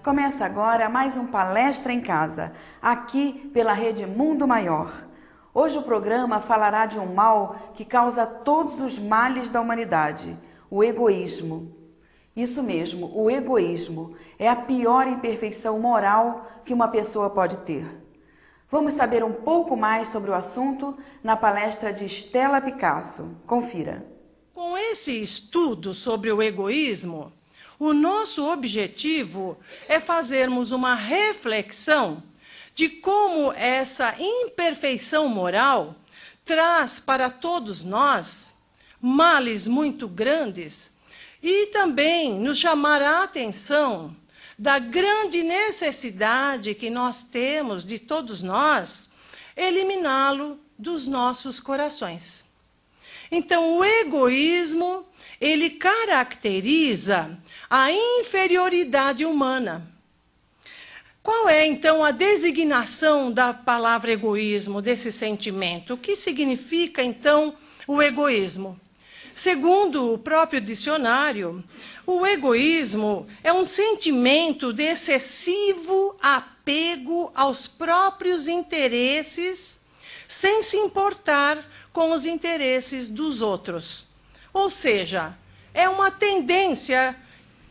Começa agora mais um Palestra em Casa, aqui pela Rede Mundo Maior. Hoje o programa falará de um mal que causa todos os males da humanidade, o egoísmo. Isso mesmo, o egoísmo é a pior imperfeição moral que uma pessoa pode ter. Vamos saber um pouco mais sobre o assunto na palestra de Stella Picasso. Confira. Com esse estudo sobre o egoísmo, o nosso objetivo é fazermos uma reflexão de como essa imperfeição moral traz para todos nós males muito grandes e também nos chamar a atenção da grande necessidade que nós temos, de todos nós, eliminá-lo dos nossos corações. Então, o egoísmo, ele caracteriza a inferioridade humana. Qual é, então, a designação da palavra egoísmo, desse sentimento? O que significa, então, o egoísmo? Segundo o próprio dicionário, o egoísmo é um sentimento de excessivo apego aos próprios interesses, sem se importar com os interesses dos outros. Ou seja, é uma tendência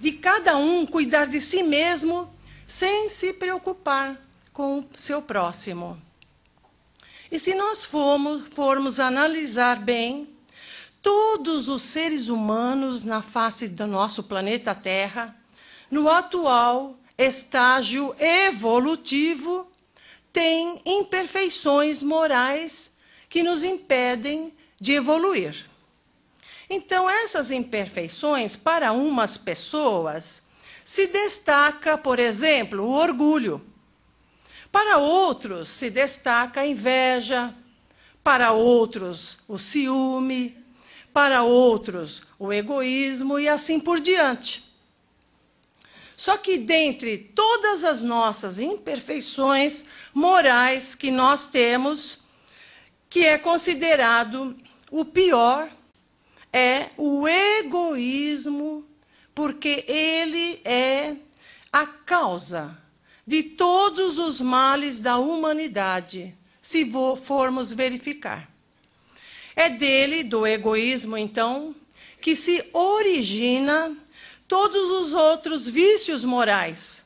de cada um cuidar de si mesmo, sem se preocupar com o seu próximo. E se nós formos analisar bem, todos os seres humanos na face do nosso planeta Terra, no atual estágio evolutivo, têm imperfeições morais que nos impedem de evoluir. Então, essas imperfeições, para umas pessoas, se destaca, por exemplo, o orgulho. Para outros, se destaca a inveja. Para outros, o ciúme. Para outros, o egoísmo e assim por diante. Só que dentre todas as nossas imperfeições morais que nós temos, que é considerado o pior, é o egoísmo, porque ele é a causa de todos os males da humanidade, se formos verificar. É dele, do egoísmo, então, que se origina todos os outros vícios morais,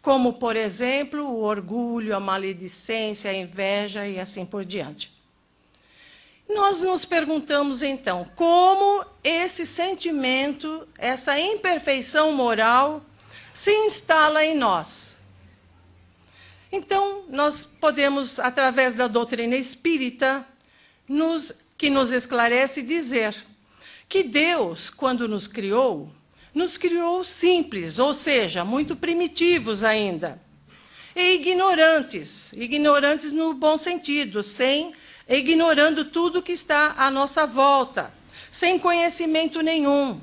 como, por exemplo, o orgulho, a maledicência, a inveja e assim por diante. Nós nos perguntamos, então, como esse sentimento, essa imperfeição moral, se instala em nós. Então, nós podemos, através da doutrina espírita, que nos esclarece, dizer que Deus, quando nos criou simples, ou seja, muito primitivos ainda, e ignorantes no bom sentido, ignorando tudo que está à nossa volta, sem conhecimento nenhum.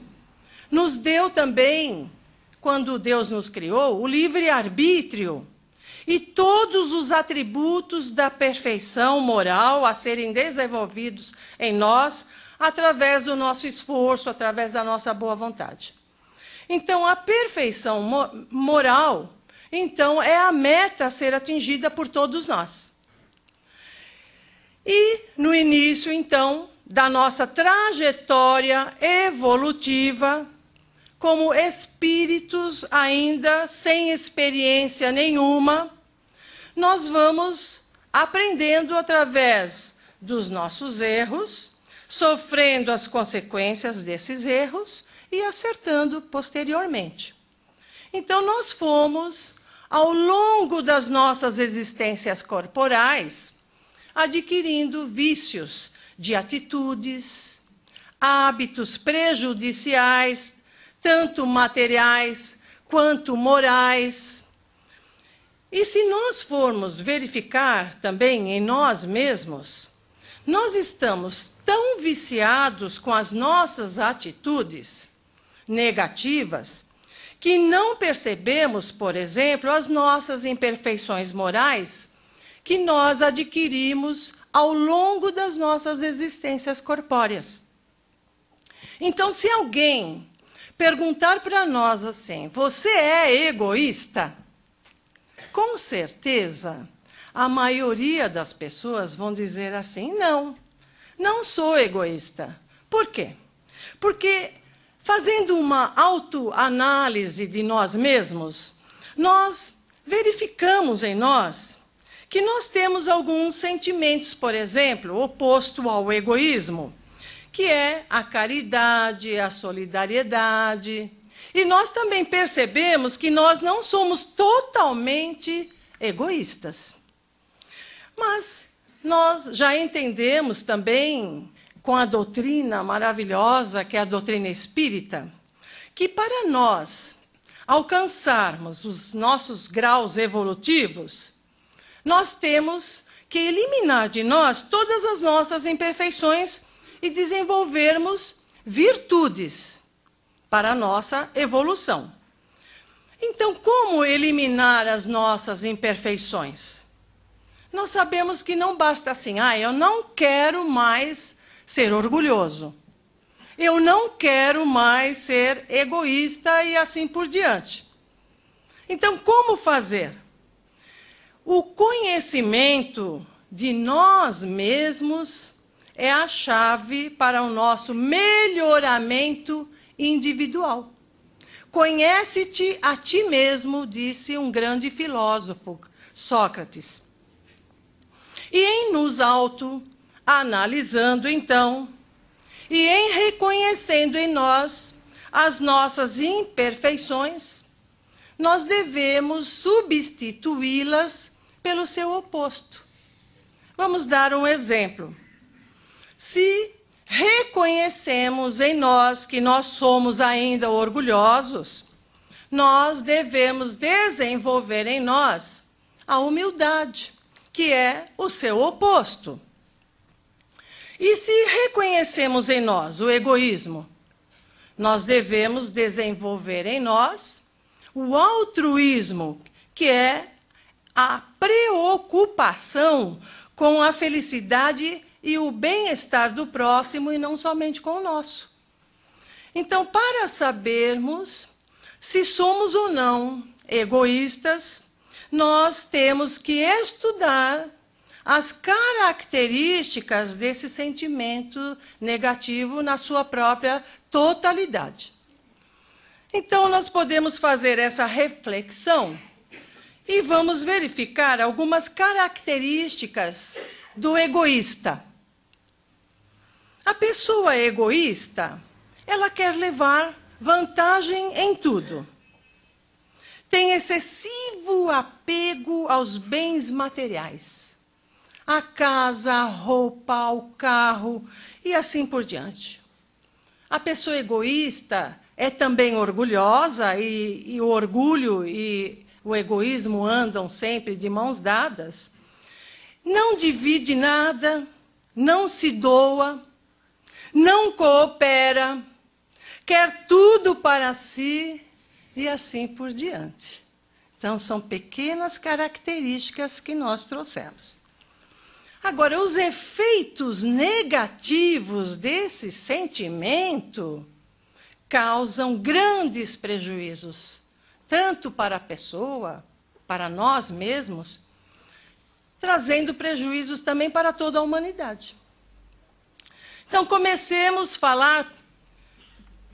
Nos deu também, quando Deus nos criou, o livre-arbítrio e todos os atributos da perfeição moral a serem desenvolvidos em nós através do nosso esforço, através da nossa boa vontade. Então, a perfeição moral, então, é a meta a ser atingida por todos nós. E, no início, então, da nossa trajetória evolutiva, como espíritos ainda sem experiência nenhuma, nós vamos aprendendo através dos nossos erros, sofrendo as consequências desses erros e acertando posteriormente. Então, nós fomos, ao longo das nossas existências corporais, adquirindo vícios de atitudes, hábitos prejudiciais, tanto materiais quanto morais. E se nós formos verificar também em nós mesmos, nós estamos tão viciados com as nossas atitudes negativas que não percebemos, por exemplo, as nossas imperfeições morais que nós adquirimos ao longo das nossas existências corpóreas. Então, se alguém perguntar para nós assim: você é egoísta? Com certeza, a maioria das pessoas vão dizer assim: não, não sou egoísta. Por quê? Porque, fazendo uma autoanálise de nós mesmos, nós verificamos em nós que nós temos alguns sentimentos, por exemplo, oposto ao egoísmo, que é a caridade, a solidariedade. E nós também percebemos que nós não somos totalmente egoístas. Mas nós já entendemos também, com a doutrina maravilhosa, que é a doutrina espírita, que para nós alcançarmos os nossos graus evolutivos, nós temos que eliminar de nós todas as nossas imperfeições e desenvolvermos virtudes para a nossa evolução. Então, como eliminar as nossas imperfeições? Nós sabemos que não basta assim: eu não quero mais ser orgulhoso, eu não quero mais ser egoísta e assim por diante. Então, como fazer? O conhecimento de nós mesmos é a chave para o nosso melhoramento individual. Conhece-te a ti mesmo, disse um grande filósofo, Sócrates. E em nos autoanalisando, então, e em reconhecendo em nós as nossas imperfeições, nós devemos substituí-las pelo seu oposto. Vamos dar um exemplo. Se reconhecemos em nós que nós somos ainda orgulhosos, nós devemos desenvolver em nós a humildade, que é o seu oposto. E se reconhecemos em nós o egoísmo, nós devemos desenvolver em nós o altruísmo, que é a preocupação com a felicidade e o bem-estar do próximo e não somente com o nosso. Então, para sabermos se somos ou não egoístas, nós temos que estudar as características desse sentimento negativo na sua própria totalidade. Então, nós podemos fazer essa reflexão e vamos verificar algumas características do egoísta. A pessoa egoísta, ela quer levar vantagem em tudo. Tem excessivo apego aos bens materiais. A casa, a roupa, o carro e assim por diante. A pessoa egoísta é também orgulhosa e o orgulho e o egoísmo andam sempre de mãos dadas. Não divide nada, não se doa, não coopera, quer tudo para si e assim por diante. Então, são pequenas características que nós trouxemos. Agora, os efeitos negativos desse sentimento causam grandes prejuízos, tanto para a pessoa, para nós mesmos, trazendo prejuízos também para toda a humanidade. Então, comecemos a falar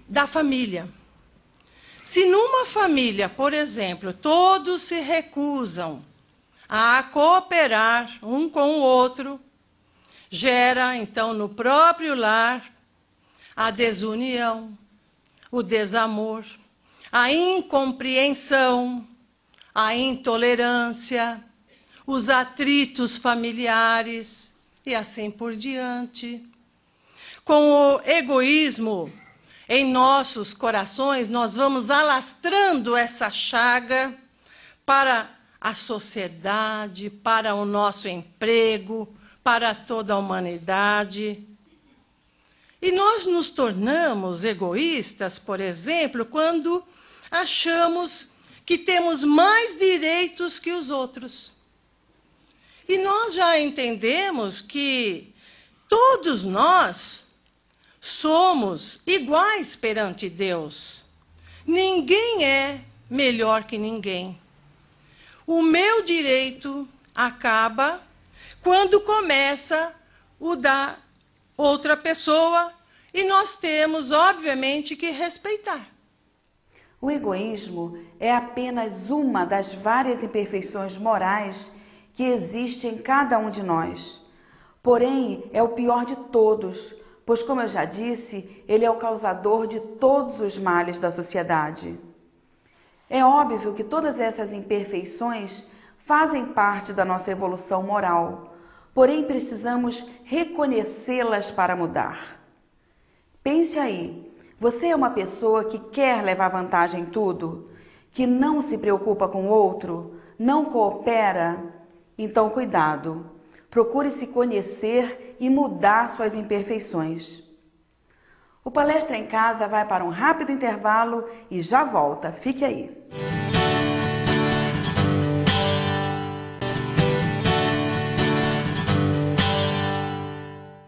da família. Se numa família, por exemplo, todos se recusam a cooperar um com o outro, gera, então, no próprio lar, a desunião, o desamor, a incompreensão, a intolerância, os atritos familiares e assim por diante. Com o egoísmo em nossos corações, nós vamos alastrando essa chaga para a sociedade, para o nosso emprego, para toda a humanidade. E nós nos tornamos egoístas, por exemplo, quando achamos que temos mais direitos que os outros. E nós já entendemos que todos nós somos iguais perante Deus. ninguém é melhor que ninguém. O meu direito acaba quando começa o da outra pessoa e nós temos, obviamente, que respeitar. O egoísmo é apenas uma das várias imperfeições morais que existem em cada um de nós. Porém, é o pior de todos, pois, como eu já disse, ele é o causador de todos os males da sociedade. É óbvio que todas essas imperfeições fazem parte da nossa evolução moral, porém precisamos reconhecê-las para mudar. Pense aí, você é uma pessoa que quer levar vantagem em tudo? Que não se preocupa com o outro? Não coopera? Então cuidado, procure se conhecer e mudar suas imperfeições. O Palestra em Casa vai para um rápido intervalo e já volta, fique aí.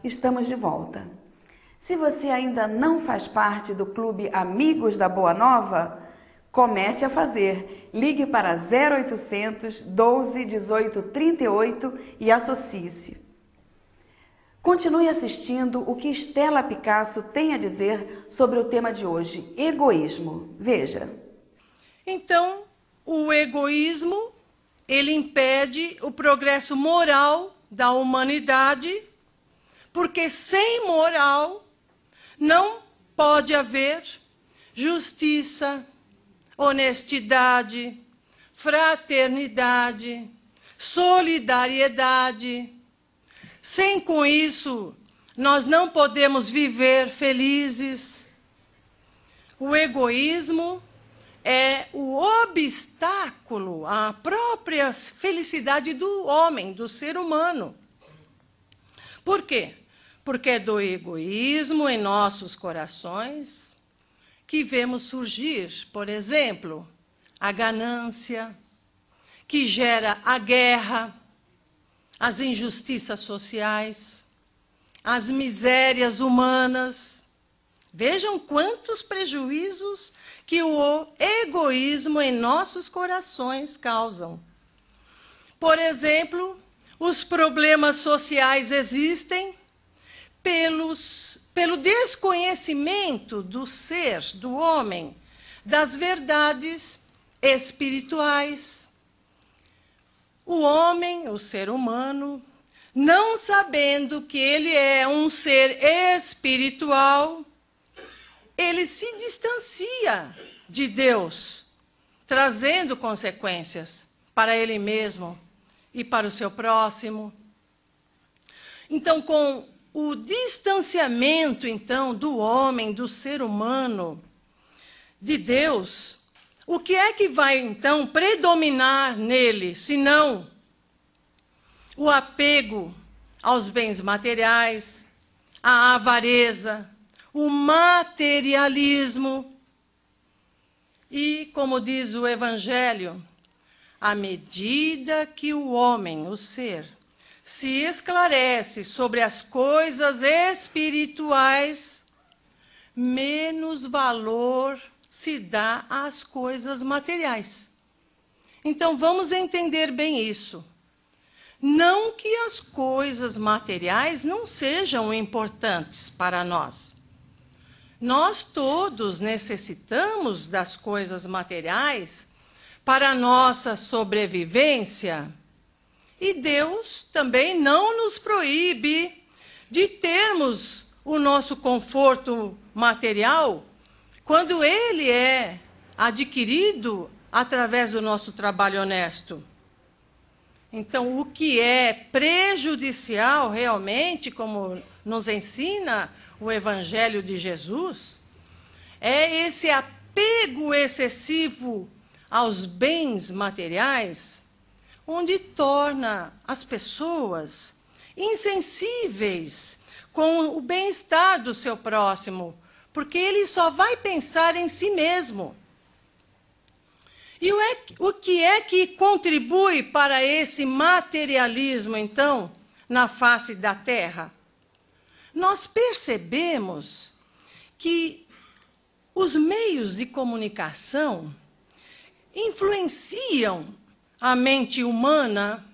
Estamos de volta. Se você ainda não faz parte do Clube Amigos da Boa Nova, comece a fazer. Ligue para 0800 12 18 38 e associe-se. Continue assistindo o que Stella Picasso tem a dizer sobre o tema de hoje, egoísmo. Veja. Então, o egoísmo, ele impede o progresso moral da humanidade, porque sem moral não pode haver justiça, honestidade, fraternidade, solidariedade. Sem com isso, nós não podemos viver felizes. O egoísmo é o obstáculo à própria felicidade do homem, do ser humano. Por quê? Porque é do egoísmo em nossos corações que vemos surgir, por exemplo, a ganância, que gera a guerra, as injustiças sociais, as misérias humanas. Vejam quantos prejuízos que o egoísmo em nossos corações causam. Por exemplo, os problemas sociais existem pelo desconhecimento do ser, do homem, das verdades espirituais. O homem, o ser humano, não sabendo que ele é um ser espiritual, ele se distancia de Deus, trazendo consequências para ele mesmo e para o seu próximo. Então, com o distanciamento, então, do homem, do ser humano, de Deus, o que é que vai, então, predominar nele, senão o apego aos bens materiais, a avareza, o materialismo e, como diz o Evangelho, à medida que o homem, o ser, se esclarece sobre as coisas espirituais, menos valor se dá às coisas materiais. Então, vamos entender bem isso. Não que as coisas materiais não sejam importantes para nós. Nós todos necessitamos das coisas materiais para a nossa sobrevivência. E Deus também não nos proíbe de termos o nosso conforto material quando ele é adquirido através do nosso trabalho honesto. Então, o que é prejudicial realmente, como nos ensina o Evangelho de Jesus, é esse apego excessivo aos bens materiais, onde torna as pessoas insensíveis com o bem-estar do seu próximo, porque ele só vai pensar em si mesmo. E o que é que contribui para esse materialismo, então, na face da Terra? Nós percebemos que os meios de comunicação influenciam a mente humana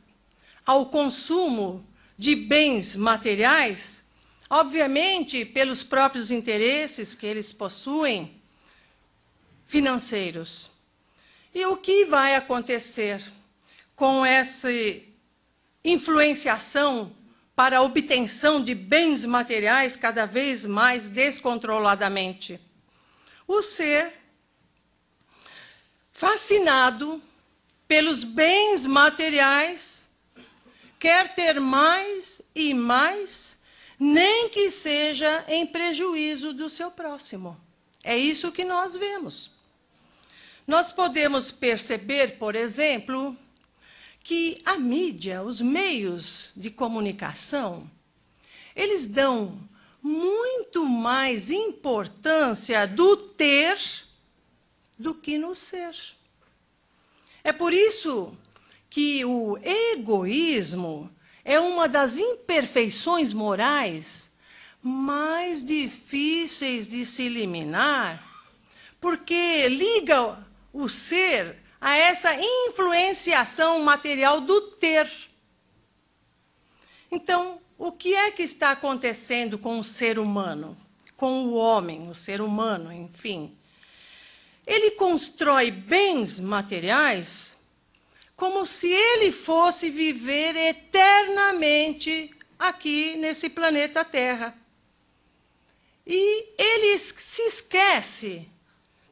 ao consumo de bens materiais, obviamente pelos próprios interesses que eles possuem, financeiros. E o que vai acontecer com essa influenciação para a obtenção de bens materiais cada vez mais descontroladamente? O ser fascinado pelos bens materiais quer ter mais e mais, nem que seja em prejuízo do seu próximo. É isso que nós vemos. Nós podemos perceber, por exemplo, que a mídia, os meios de comunicação, eles dão muito mais importância do ter do que no ser. É por isso que o egoísmo é uma das imperfeições morais mais difíceis de se eliminar, porque liga o ser a essa influenciação material do ter. Então, o que é que está acontecendo com o ser humano? Com o homem, o ser humano, enfim. Ele constrói bens materiais como se ele fosse viver eternamente aqui nesse planeta Terra. E ele se esquece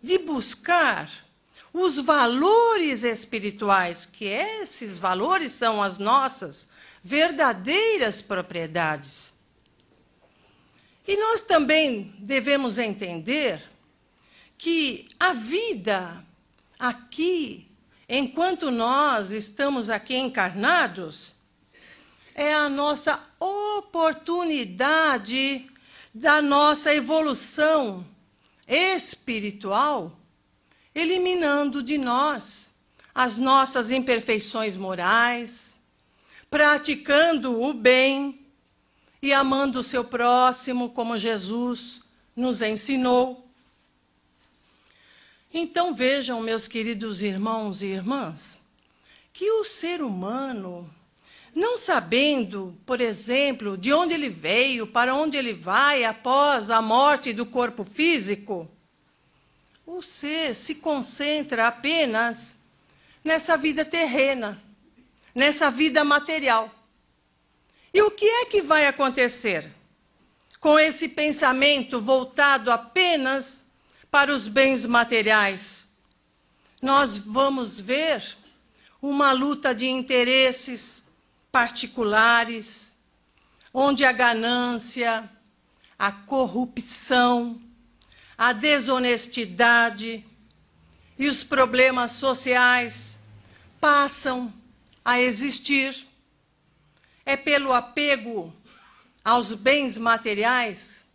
de buscar os valores espirituais, que esses valores são as nossas verdadeiras propriedades. E nós também devemos entender que a vida aqui, enquanto nós estamos aqui encarnados, é a nossa oportunidade da nossa evolução espiritual, eliminando de nós as nossas imperfeições morais, praticando o bem e amando o seu próximo, como Jesus nos ensinou. Então vejam, meus queridos irmãos e irmãs, que o ser humano, não sabendo, por exemplo, de onde ele veio, para onde ele vai após a morte do corpo físico, o ser se concentra apenas nessa vida terrena, nessa vida material. E o que é que vai acontecer com esse pensamento voltado apenas para os bens materiais? Nós vamos ver uma luta de interesses particulares, onde a ganância, a corrupção, a desonestidade e os problemas sociais passam a existir. É pelo apego aos bens materiais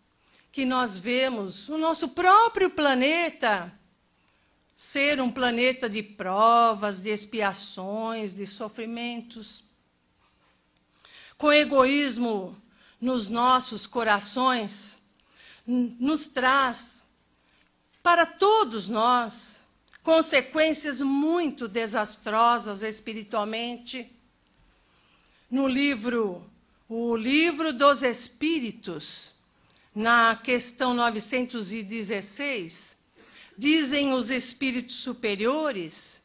que nós vemos o nosso próprio planeta ser um planeta de provas, de expiações, de sofrimentos. Com egoísmo nos nossos corações, nos traz para todos nós consequências muito desastrosas espiritualmente. No livro, o Livro dos Espíritos, na questão 916, dizem os espíritos superiores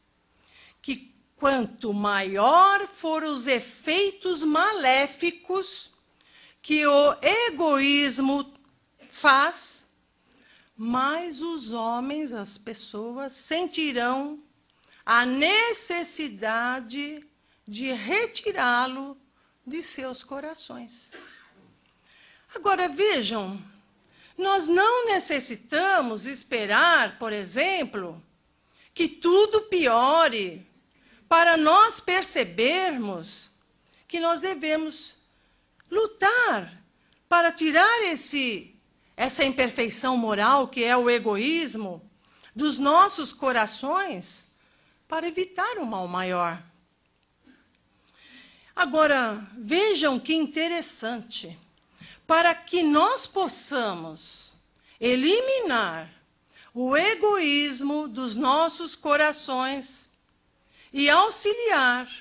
que quanto maior forem os efeitos maléficos que o egoísmo faz, mais os homens, as pessoas, sentirão a necessidade de retirá-lo de seus corações. Agora, vejam, nós não necessitamos esperar, por exemplo, que tudo piore para nós percebermos que nós devemos lutar para tirar essa imperfeição moral, que é o egoísmo, dos nossos corações, para evitar um mal maior. Agora, vejam que interessante. Para que nós possamos eliminar o egoísmo dos nossos corações e auxiliar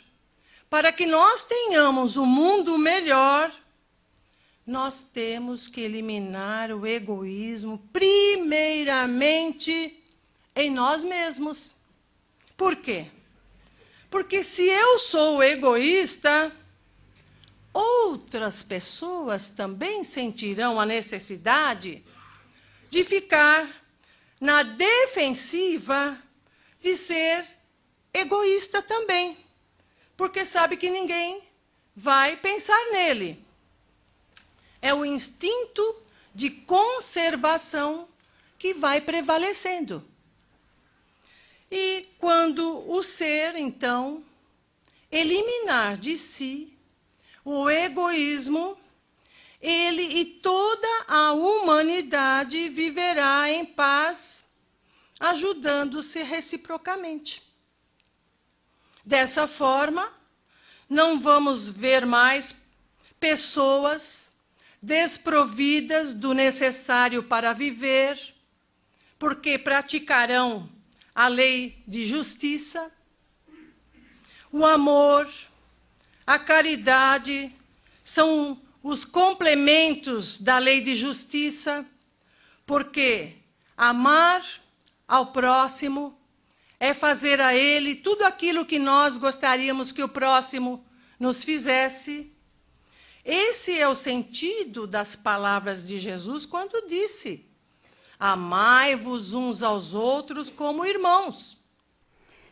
para que nós tenhamos um mundo melhor, nós temos que eliminar o egoísmo primeiramente em nós mesmos. Por quê? Porque se eu sou egoísta, outras pessoas também sentirão a necessidade de ficar na defensiva de ser egoísta também, porque sabe que ninguém vai pensar nele. É o instinto de conservação que vai prevalecendo. E quando o ser, então, eliminar de si o egoísmo, ele e toda a humanidade viverá em paz, ajudando-se reciprocamente. Dessa forma, não vamos ver mais pessoas desprovidas do necessário para viver, porque praticarão a lei de justiça, o amor, a caridade são os complementos da lei de justiça, porque amar ao próximo é fazer a ele tudo aquilo que nós gostaríamos que o próximo nos fizesse. Esse é o sentido das palavras de Jesus quando disse: amai-vos uns aos outros como irmãos.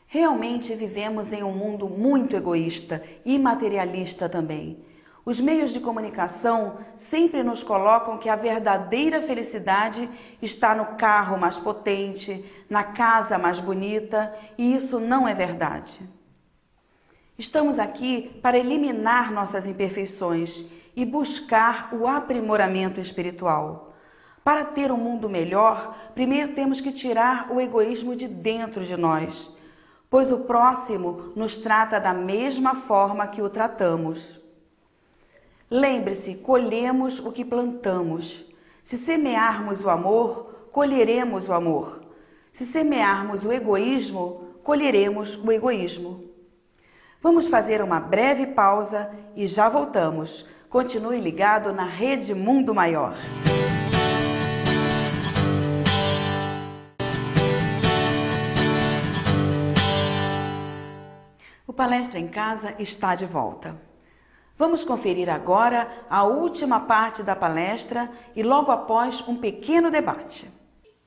Realmente vivemos em um mundo muito egoísta e materialista também. Os meios de comunicação sempre nos colocam que a verdadeira felicidade está no carro mais potente, na casa mais bonita, e isso não é verdade. Estamos aqui para eliminar nossas imperfeições e buscar o aprimoramento espiritual. Para ter um mundo melhor, primeiro temos que tirar o egoísmo de dentro de nós, pois o próximo nos trata da mesma forma que o tratamos. Lembre-se, colhemos o que plantamos. Se semearmos o amor, colheremos o amor. Se semearmos o egoísmo, colheremos o egoísmo. Vamos fazer uma breve pausa e já voltamos. Continue ligado na Rede Mundo Maior. O Palestra em Casa está de volta. Vamos conferir agora a última parte da palestra e logo após um pequeno debate.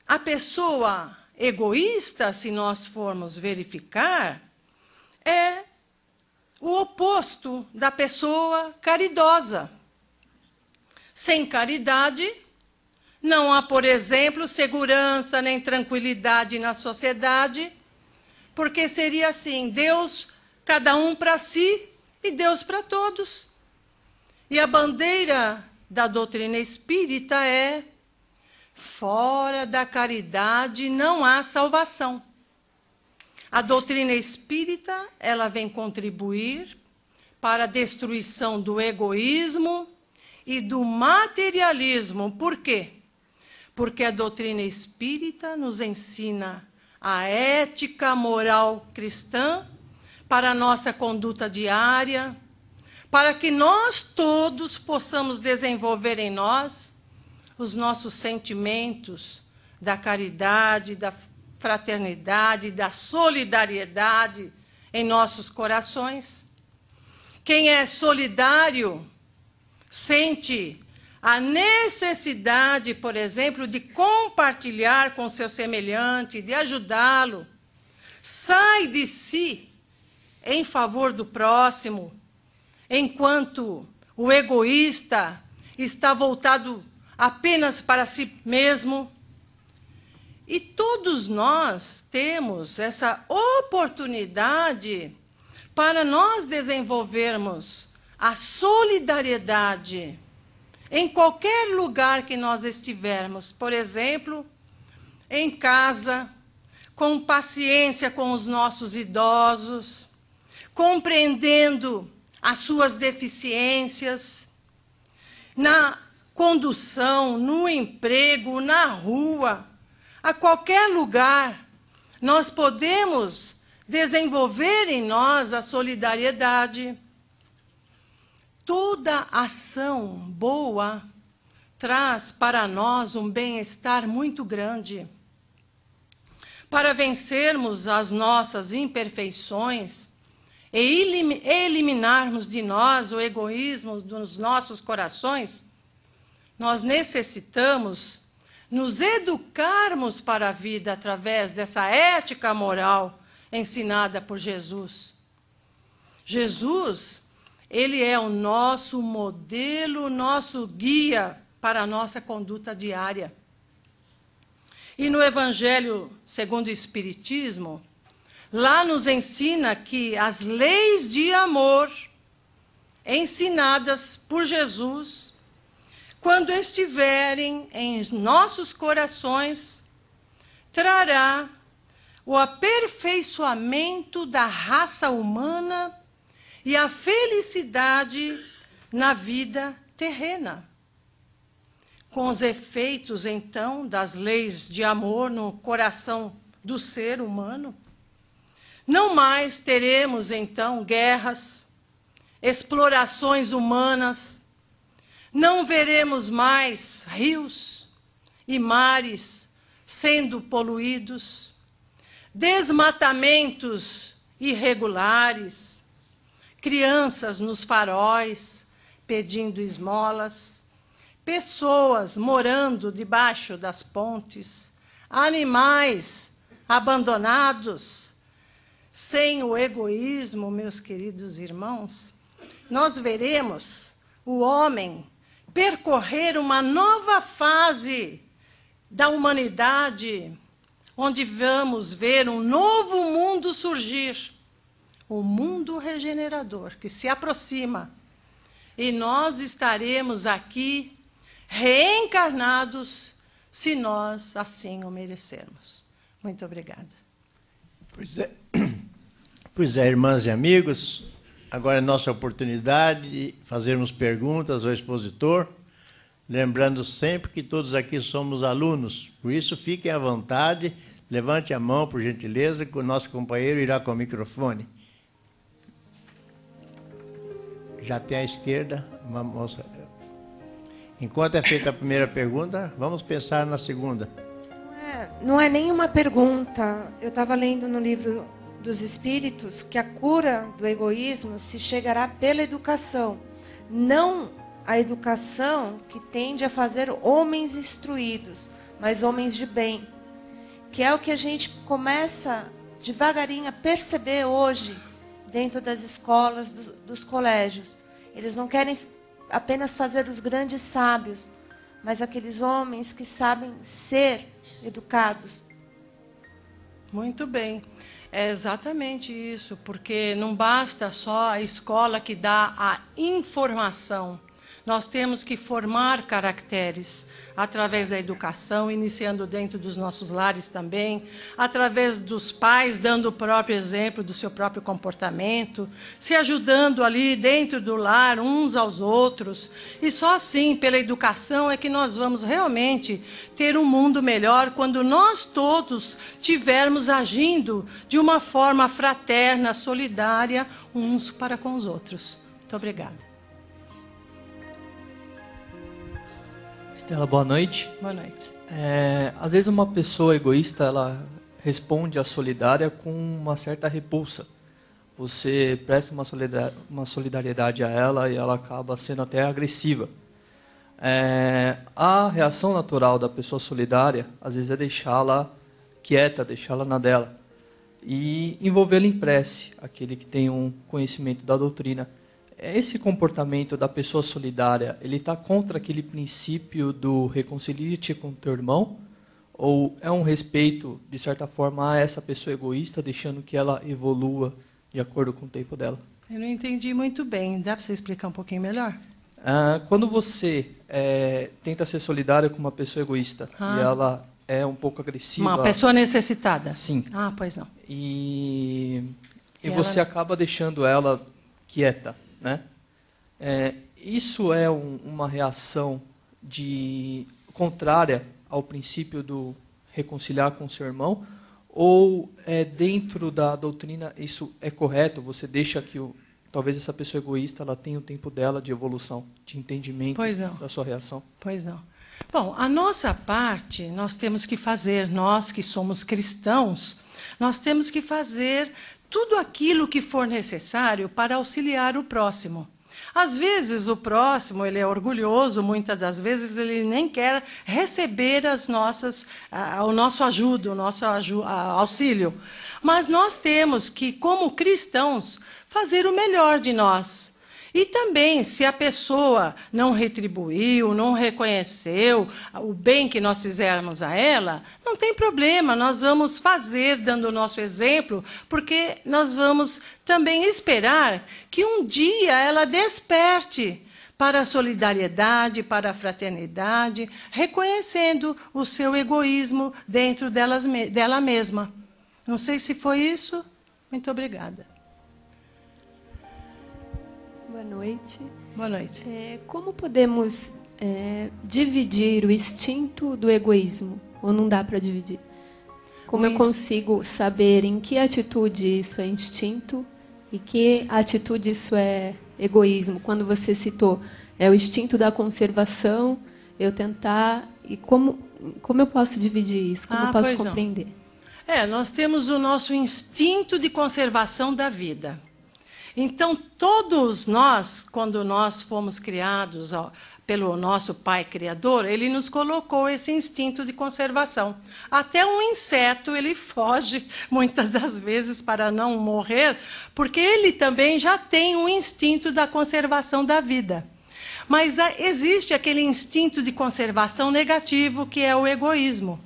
A pessoa egoísta, se nós formos verificar, é o oposto da pessoa caridosa. Sem caridade, não há, por exemplo, segurança nem tranquilidade na sociedade, porque seria assim, Deus, cada um para si e Deus para todos. E a bandeira da doutrina espírita é: fora da caridade não há salvação. A doutrina espírita, ela vem contribuir para a destruição do egoísmo e do materialismo. Por quê? Porque a doutrina espírita nos ensina a ética moral cristã para a nossa conduta diária, para que nós todos possamos desenvolver em nós os nossos sentimentos da caridade, da fraternidade, da solidariedade em nossos corações. Quem é solidário sente a necessidade, por exemplo, de compartilhar com seu semelhante, de ajudá-lo. Sai de si em favor do próximo, enquanto o egoísta está voltado apenas para si mesmo. E todos nós temos essa oportunidade para nós desenvolvermos a solidariedade em qualquer lugar que nós estivermos. Por exemplo, em casa, com paciência com os nossos idosos, compreendendo as suas deficiências, na condução, no emprego, na rua, a qualquer lugar, nós podemos desenvolver em nós a solidariedade. Toda ação boa traz para nós um bem-estar muito grande. Para vencermos as nossas imperfeições e eliminarmos de nós o egoísmo dos nossos corações, nós necessitamos nos educarmos para a vida através dessa ética moral ensinada por Jesus. Jesus, ele é o nosso modelo, nosso guia para a nossa conduta diária. E no Evangelho segundo o Espiritismo, lá nos ensina que as leis de amor ensinadas por Jesus, quando estiverem em nossos corações, trará o aperfeiçoamento da raça humana e a felicidade na vida terrena. Com os efeitos, então, das leis de amor no coração do ser humano, não mais teremos, então, guerras, explorações humanas, não veremos mais rios e mares sendo poluídos, desmatamentos irregulares, crianças nos faróis pedindo esmolas, pessoas morando debaixo das pontes, animais abandonados. Sem o egoísmo, meus queridos irmãos, nós veremos o homem percorrer uma nova fase da humanidade, onde vamos ver um novo mundo surgir, o mundo regenerador que se aproxima. E nós estaremos aqui reencarnados, se nós assim o merecermos. Muito obrigada. Pois é, irmãs e amigos, agora é nossa oportunidade de fazermos perguntas ao expositor, lembrando sempre que todos aqui somos alunos, por isso fiquem à vontade, levante a mão, por gentileza, que o nosso companheiro irá com o microfone. Já tem à esquerda uma moça. Enquanto é feita a primeira pergunta, vamos pensar na segunda. Não é nenhuma pergunta. Eu estava lendo no livro dos Espíritos que a cura do egoísmo se chegará pela educação. Não a educação que tende a fazer homens instruídos, mas homens de bem. Que é o que a gente começa devagarinho a perceber hoje dentro das escolas, dos colégios. Eles não querem apenas fazer os grandes sábios, mas aqueles homens que sabem ser educados. Muito bem. É exatamente isso, porque não basta só a escola que dá a informação. Nós temos que formar caracteres através da educação, iniciando dentro dos nossos lares também, através dos pais dando o próprio exemplo do seu próprio comportamento, se ajudando ali dentro do lar uns aos outros. E só assim, pela educação, é que nós vamos realmente ter um mundo melhor quando nós todos estivermos agindo de uma forma fraterna, solidária, uns para com os outros. Muito obrigada. Estela, boa noite. Boa noite. Às vezes uma pessoa egoísta, ela responde à solidária com uma certa repulsa. Você presta uma solidariedade a ela e ela acaba sendo até agressiva. A reação natural da pessoa solidária, às vezes, é deixá-la quieta, deixá-la na dela. E envolvê-la em prece, aquele que tem um conhecimento da doutrina. Esse comportamento da pessoa solidária, ele está contra aquele princípio do reconcilie-te com teu irmão? Ou é um respeito, de certa forma, a essa pessoa egoísta, deixando que ela evolua de acordo com o tempo dela? Eu não entendi muito bem. Dá para você explicar um pouquinho melhor? Quando você tenta ser solidário com uma pessoa egoísta e ela é um pouco agressiva... Uma pessoa necessitada? Sim. Pois não. E você acaba deixando ela quieta, né? Isso é uma reação contrária ao princípio do reconciliar com o seu irmão? Ou dentro da doutrina isso é correto? Você deixa que talvez essa pessoa egoísta ela tenha o tempo dela de evolução, de entendimento da sua reação? Pois não. Bom, a nossa parte nós temos que fazer, nós que somos cristãos, nós temos que fazer tudo aquilo que for necessário para auxiliar o próximo. Às vezes o próximo ele é orgulhoso, muitas das vezes ele nem quer receber o nosso ajuda, o nosso auxílio. Mas nós temos que, como cristãos, fazer o melhor de nós. E também, se a pessoa não retribuiu, não reconheceu o bem que nós fizermos a ela, não tem problema, nós vamos fazer dando o nosso exemplo, porque nós vamos também esperar que um dia ela desperte para a solidariedade, para a fraternidade, reconhecendo o seu egoísmo dentro dela mesma. Não sei se foi isso. Muito obrigada. Boa noite. Boa noite. Como podemos dividir o instinto do egoísmo? Ou não dá para dividir? Como eu consigo saber em que atitude isso é instinto e que atitude isso é egoísmo? Quando você citou o instinto da conservação, eu tentar... E como eu posso dividir isso? Como eu posso compreender? Nós temos o nosso instinto de conservação da vida. Então, todos nós, quando nós fomos criados pelo nosso Pai Criador, Ele nos colocou esse instinto de conservação. Até um inseto, ele foge, muitas das vezes, para não morrer, porque ele também já tem um instinto da conservação da vida. Mas existe aquele instinto de conservação negativo, que é o egoísmo.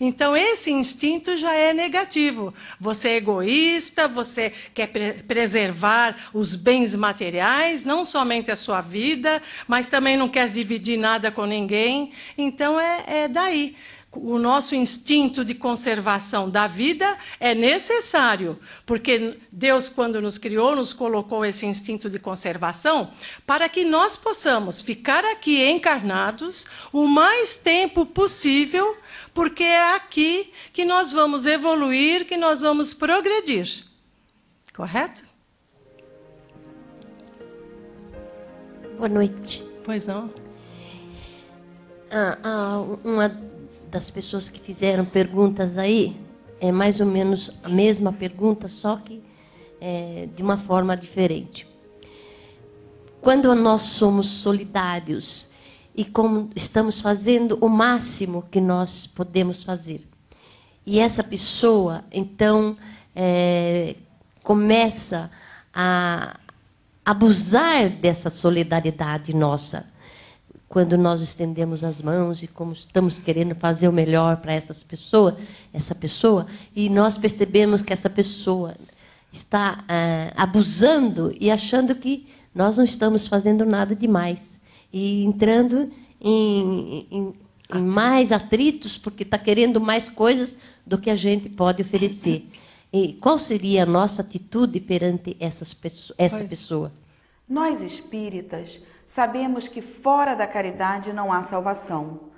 Então, esse instinto já é negativo. Você é egoísta, você quer preservar os bens materiais, não somente a sua vida, mas também não quer dividir nada com ninguém. Então, é daí. O nosso instinto de conservação da vida é necessário, porque Deus, quando nos criou, nos colocou esse instinto de conservação para que nós possamos ficar aqui encarnados o mais tempo possível, porque é aqui que nós vamos evoluir, que nós vamos progredir. Correto? Boa noite. Pois não? Uma das pessoas que fizeram perguntas aí é mais ou menos a mesma pergunta, só que de uma forma diferente. Quando nós somos solidários e como estamos fazendo o máximo que nós podemos fazer, e essa pessoa, então, começa a abusar dessa solidariedade nossa, quando nós estendemos as mãos e como estamos querendo fazer o melhor para essa pessoa, e nós percebemos que essa pessoa está abusando e achando que nós não estamos fazendo nada demais, e entrando em mais atritos, porque está querendo mais coisas do que a gente pode oferecer. E qual seria a nossa atitude perante essa pessoa? Nós espíritas sabemos que fora da caridade não há salvação.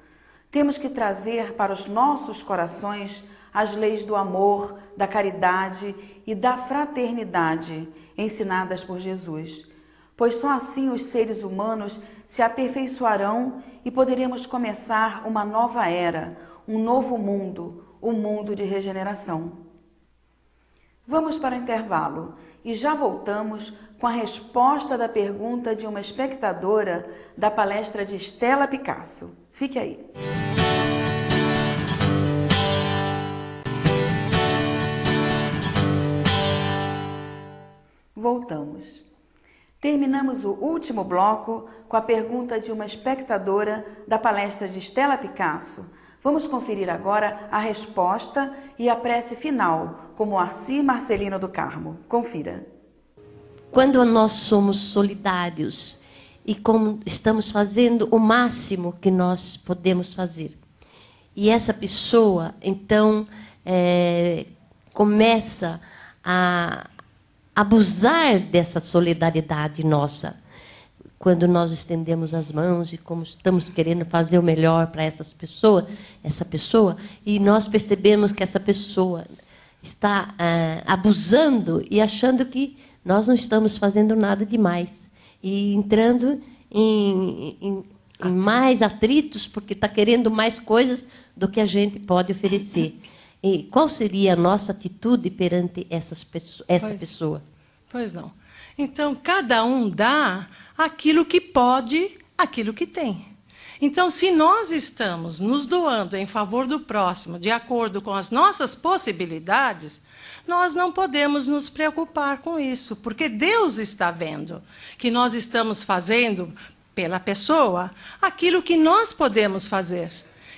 Temos que trazer para os nossos corações as leis do amor, da caridade e da fraternidade ensinadas por Jesus, pois só assim os seres humanos se aperfeiçoarão e poderemos começar uma nova era, um novo mundo, o mundo de regeneração. Vamos para o intervalo e já voltamos com a resposta da pergunta de uma espectadora da palestra de Stella Picasso. Fique aí. Voltamos. Terminamos o último bloco com a pergunta de uma espectadora da palestra de Stella Picasso. Vamos conferir agora a resposta e a prece final, com Moacir Marcelino do Carmo. Confira. Quando nós somos solidários e como estamos fazendo o máximo que nós podemos fazer, e essa pessoa, então, começa a abusar dessa solidariedade nossa, quando nós estendemos as mãos e como estamos querendo fazer o melhor para essa pessoa, e nós percebemos que essa pessoa está abusando e achando que nós não estamos fazendo nada demais, e entrando em mais atritos, porque está querendo mais coisas do que a gente pode oferecer. E qual seria a nossa atitude perante essa pessoa? Pois não. Então, cada um dá aquilo que pode, aquilo que tem. Então, se nós estamos nos doando em favor do próximo, de acordo com as nossas possibilidades, nós não podemos nos preocupar com isso, porque Deus está vendo que nós estamos fazendo pela pessoa aquilo que nós podemos fazer.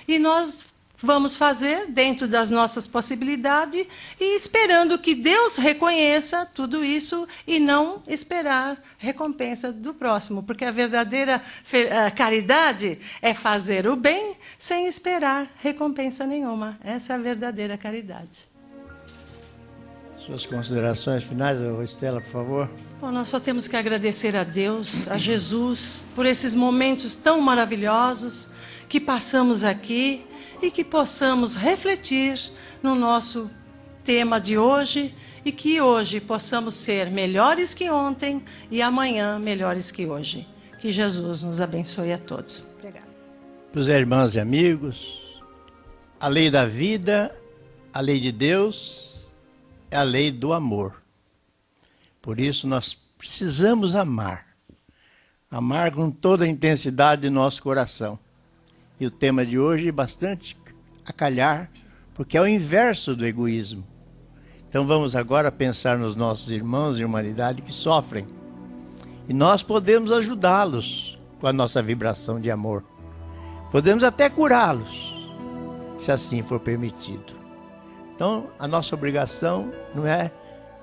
E nós vamos fazer dentro das nossas possibilidades e esperando que Deus reconheça tudo isso e não esperar recompensa do próximo, porque a verdadeira caridade é fazer o bem sem esperar recompensa nenhuma. Essa é a verdadeira caridade. Suas considerações finais, Estela, por favor. Bom, nós só temos que agradecer a Deus, a Jesus, por esses momentos tão maravilhosos que passamos aqui e que possamos refletir no nosso tema de hoje e que hoje possamos ser melhores que ontem e amanhã melhores que hoje. Que Jesus nos abençoe a todos. Obrigada. Para os irmãos e amigos, a lei da vida, a lei de Deus, é a lei do amor. Por isso nós precisamos amar. Amar com toda a intensidade de nosso coração. E o tema de hoje é bastante a calhar, porque é o inverso do egoísmo. Então vamos agora pensar nos nossos irmãos e humanidade que sofrem. E nós podemos ajudá-los com a nossa vibração de amor. Podemos até curá-los, se assim for permitido. Então a nossa obrigação não é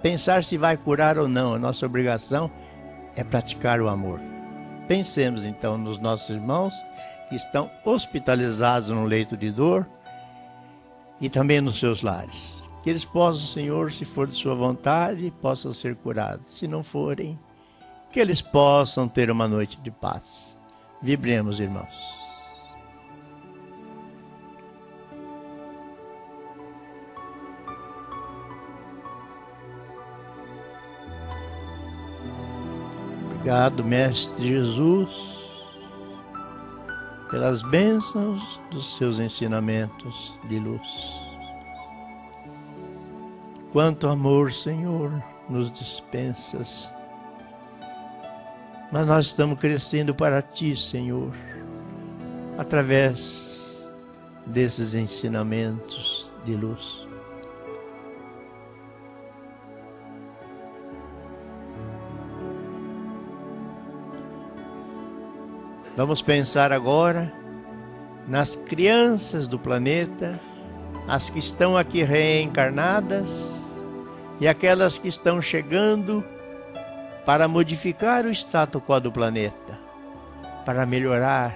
pensar se vai curar ou não. A nossa obrigação é praticar o amor. Pensemos então nos nossos irmãos que estão hospitalizados no leito de dor e também nos seus lares. Que eles possam, Senhor, se for de sua vontade, possam ser curados. Se não forem, que eles possam ter uma noite de paz. Vibremos, irmãos. Obrigado, Mestre Jesus, pelas bênçãos dos seus ensinamentos de luz. Quanto amor, Senhor, nos dispensas. Mas nós estamos crescendo para Ti, Senhor, através desses ensinamentos de luz. Vamos pensar agora nas crianças do planeta, as que estão aqui reencarnadas e aquelas que estão chegando para modificar o status quo do planeta, para melhorar,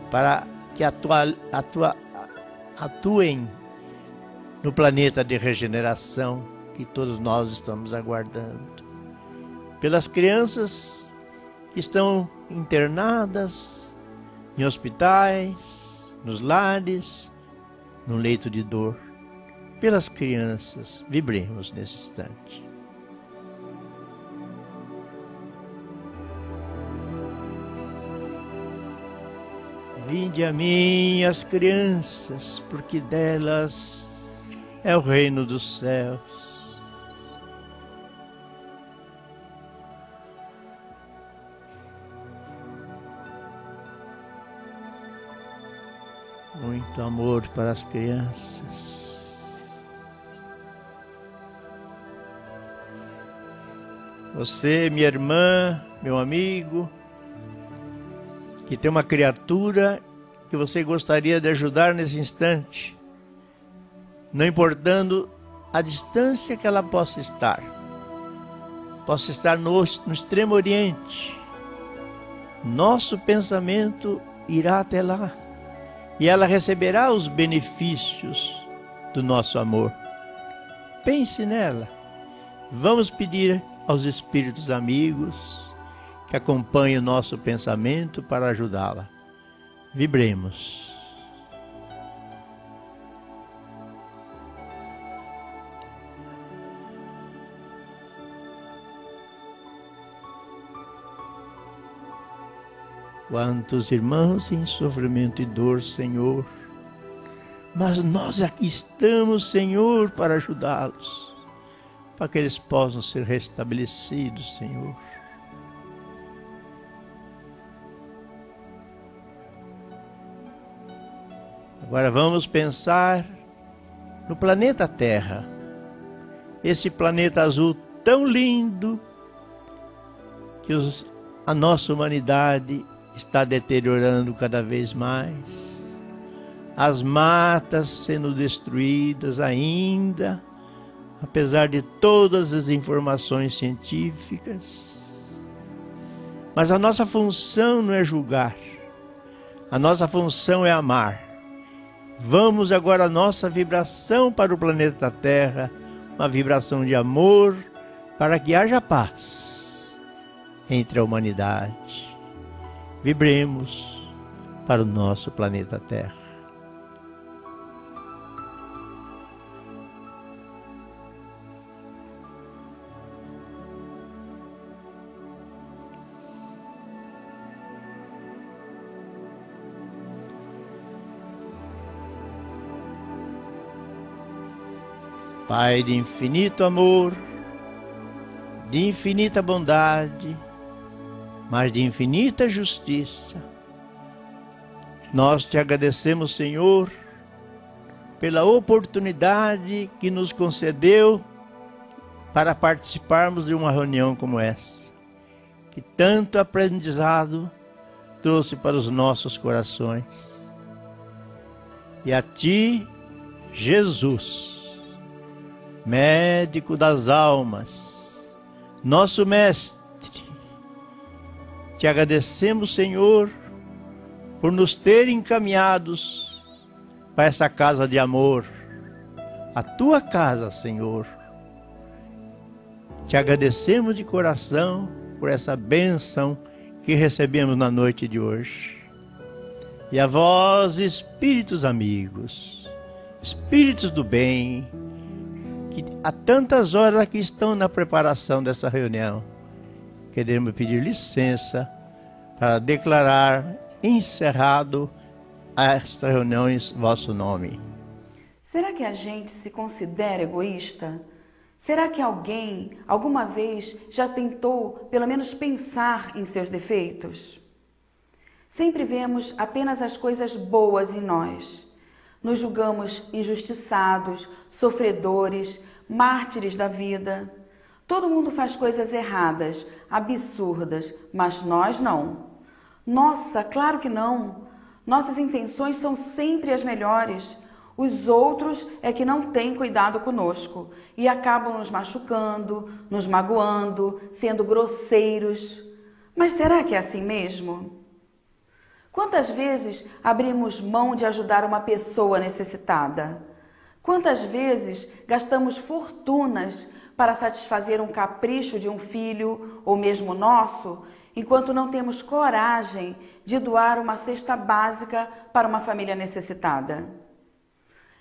para que atuem no planeta de regeneração que todos nós estamos aguardando. Pelas crianças que estão internadas em hospitais, nos lares, no leito de dor. Pelas crianças, vibremos nesse instante. Vinde a mim as crianças, porque delas é o reino dos céus. Muito amor para as crianças. Você, minha irmã, meu amigo, que tem uma criatura que você gostaria de ajudar nesse instante, não importando a distância que ela possa estar no extremo oriente, nosso pensamento irá até lá. E ela receberá os benefícios do nosso amor. Pense nela. Vamos pedir aos espíritos amigos que acompanhe o nosso pensamento para ajudá-la. Vibremos. Quantos irmãos em sofrimento e dor, Senhor, mas nós aqui estamos, Senhor, para ajudá-los, para que eles possam ser restabelecidos, Senhor. Agora vamos pensar no planeta Terra, esse planeta azul tão lindo que a nossa humanidade está deteriorando cada vez mais, as matas sendo destruídas ainda, apesar de todas as informações científicas. Mas a nossa função não é julgar, a nossa função é amar. Vamos agora a nossa vibração para o planeta Terra, uma vibração de amor, para que haja paz entre a humanidade. Vibremos para o nosso planeta Terra. Pai de infinito amor, de infinita bondade, mas de infinita justiça, nós te agradecemos, Senhor, pela oportunidade que nos concedeu para participarmos de uma reunião como essa, que tanto aprendizado trouxe para os nossos corações. E a Ti, Jesus, médico das almas, nosso mestre, te agradecemos, Senhor, por nos ter encaminhados para essa casa de amor, a Tua casa, Senhor. Te agradecemos de coração por essa bênção que recebemos na noite de hoje. E a vós, espíritos amigos, espíritos do bem, que há tantas horas aqui estão na preparação dessa reunião, queremos pedir licença para declarar encerrado esta reunião em vosso nome. Será que a gente se considera egoísta? Será que alguém, alguma vez, já tentou, pelo menos, pensar em seus defeitos? Sempre vemos apenas as coisas boas em nós. Nos julgamos injustiçados, sofredores, mártires da vida. Todo mundo faz coisas erradas, absurdas, mas nós não. Nossa, claro que não. Nossas intenções são sempre as melhores. Os outros é que não têm cuidado conosco e acabam nos machucando, nos magoando, sendo grosseiros. Mas será que é assim mesmo? Quantas vezes abrimos mão de ajudar uma pessoa necessitada? Quantas vezes gastamos fortunas para satisfazer um capricho de um filho ou mesmo nosso, enquanto não temos coragem de doar uma cesta básica para uma família necessitada?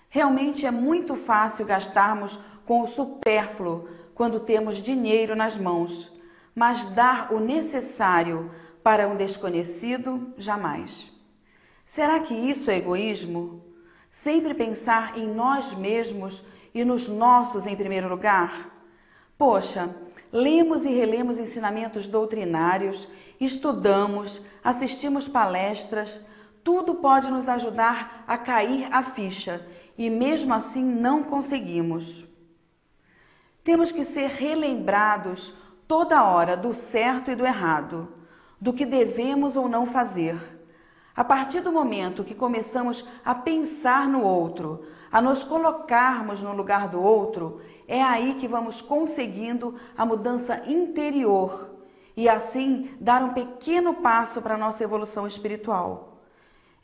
Realmente é muito fácil gastarmos com o supérfluo quando temos dinheiro nas mãos, mas dar o necessário para um desconhecido, jamais. Será que isso é egoísmo? Sempre pensar em nós mesmos e nos nossos em primeiro lugar? Poxa, lemos e relemos ensinamentos doutrinários, estudamos, assistimos palestras, tudo pode nos ajudar a cair a ficha e mesmo assim não conseguimos. Temos que ser relembrados toda hora do certo e do errado, do que devemos ou não fazer. A partir do momento que começamos a pensar no outro, a nos colocarmos no lugar do outro, é aí que vamos conseguindo a mudança interior e assim dar um pequeno passo para a nossa evolução espiritual.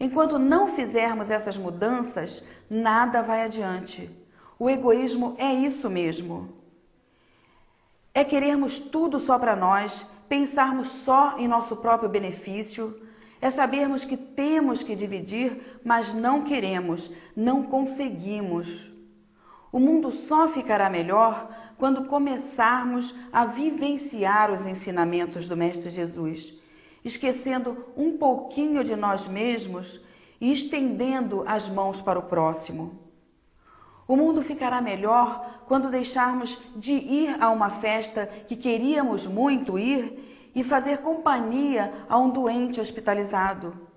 Enquanto não fizermos essas mudanças, nada vai adiante. O egoísmo é isso mesmo. É querermos tudo só para nós, pensarmos só em nosso próprio benefício. É sabermos que temos que dividir, mas não queremos, não conseguimos. O mundo só ficará melhor quando começarmos a vivenciar os ensinamentos do Mestre Jesus, esquecendo um pouquinho de nós mesmos e estendendo as mãos para o próximo. O mundo ficará melhor quando deixarmos de ir a uma festa que queríamos muito ir e fazer companhia a um doente hospitalizado.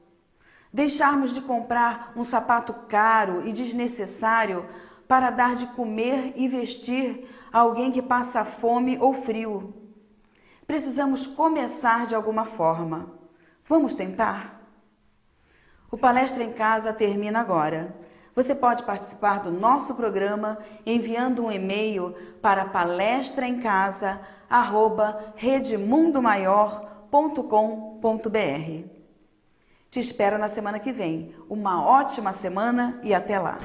Deixarmos de comprar um sapato caro e desnecessário para dar de comer e vestir a alguém que passa fome ou frio. Precisamos começar de alguma forma. Vamos tentar? O Palestra em Casa termina agora. Você pode participar do nosso programa enviando um e-mail para palestraemcasa@redemundomaior.com.br. Te espero na semana que vem. Uma ótima semana e até lá!